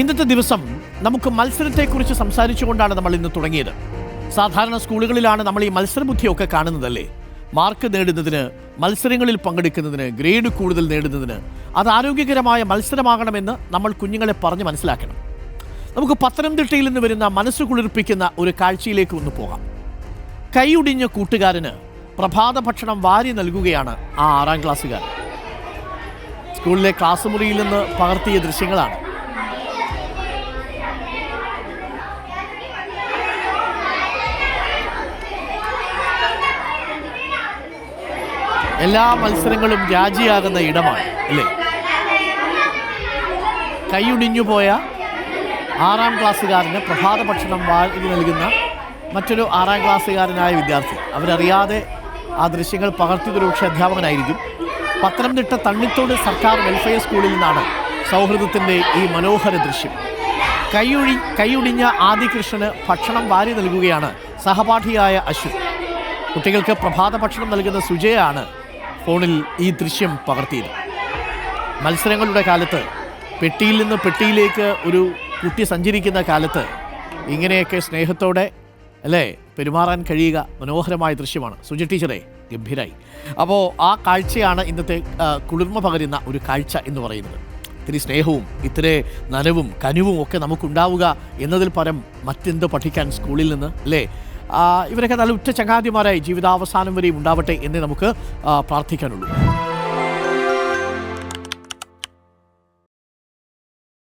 ഇന്നത്തെ ദിവസം നമുക്ക് മത്സരത്തെക്കുറിച്ച് സംസാരിച്ചുകൊണ്ടാണ് നമ്മൾ ഇന്ന് തുടങ്ങിയത്. സാധാരണ സ്കൂളുകളിലാണ് നമ്മൾ ഈ മത്സരബുദ്ധിയൊക്കെ കാണുന്നതല്ലേ. മാർക്ക് നേടുന്നതിന്, മത്സരങ്ങളിൽ പങ്കെടുക്കുന്നതിന്, ഗ്രേഡ് കൂടുതൽ നേടുന്നതിന്. അത് ആരോഗ്യകരമായ മത്സരമാകണമെന്ന് നമ്മൾ കുഞ്ഞുങ്ങളെ പറഞ്ഞ് മനസ്സിലാക്കണം. നമുക്ക് പത്തനംതിട്ടയിൽ നിന്ന് വരുന്ന മനസ്സ് കുളിർപ്പിക്കുന്ന ഒരു കാഴ്ചയിലേക്ക് ഒന്ന് പോകാം. കൈയൊടിഞ്ഞ കൂട്ടുകാരന് പ്രഭാത ഭക്ഷണം വാരി നൽകുകയാണ് ആ 6ാം ക്ലാസ്സുകാരൻ. സ്കൂളിലെ ക്ലാസ് മുറിയിൽ നിന്ന് പകർത്തിയ ദൃശ്യങ്ങളാണ്. എല്ലാ മത്സരങ്ങളും രാജിയാകുന്ന ഇടമാണ് അല്ലേ. കൈയൊടിഞ്ഞുപോയ 6ാം ക്ലാസ്സുകാരന് പ്രഭാത ഭക്ഷണം വാരി നൽകുന്ന മറ്റൊരു 6ാം ക്ലാസ്സുകാരനായ വിദ്യാർത്ഥി. അവരറിയാതെ ആ ദൃശ്യങ്ങൾ പകർത്തിയതൊരു പക്ഷേ അധ്യാപകനായിരിക്കും. പത്തനംതിട്ട തണ്ണിത്തോട് സർക്കാർ വെൽഫെയർ സ്കൂളിൽ നിന്നാണ് സൗഹൃദത്തിൻ്റെ ഈ മനോഹര ദൃശ്യം. കൈയൊടിഞ്ഞ ആദികൃഷ്ണന് ഭക്ഷണം വാരി നൽകുകയാണ് സഹപാഠിയായ അശ്വിൻ. കുട്ടികൾക്ക് പ്രഭാത ഭക്ഷണം നൽകുന്ന സുജയാണ് ഫോണിൽ ഈ ദൃശ്യം പകർത്തിയത്. മത്സരങ്ങളുടെ കാലത്ത് പെട്ടിയിൽ നിന്ന് പെട്ടിയിലേക്ക് ഒരു കുട്ടി സഞ്ചരിക്കുന്ന കാലത്ത് ഇങ്ങനെയൊക്കെ സ്നേഹത്തോടെ അല്ലേ പെരുമാറാൻ കഴിയുക മനോഹരമായ ദൃശ്യമാണ്. സുജി ടീച്ചറെ ഗംഭീരായി. അപ്പോൾ ആ കാഴ്ചയാണ് ഇന്നത്തെ കുളിർമ പകരുന്ന ഒരു കാഴ്ച എന്ന് പറയുന്നത്. ഇത്തിരി സ്നേഹവും ഇത്തിരി നനവും കനിവും ഒക്കെ നമുക്കുണ്ടാവുക എന്നതിൽ പരം മറ്റെന്ത് പഠിക്കാൻ സ്കൂളിൽ നിന്ന് അല്ലേ. ഇവരൊക്കെ നല്ല ഉറ്റ ചങ്ങാതിമാരായി ജീവിതാവസാനം വരെയും ഉണ്ടാവട്ടെ എന്നേ നമുക്ക് പ്രാർത്ഥിക്കാനുള്ളൂ.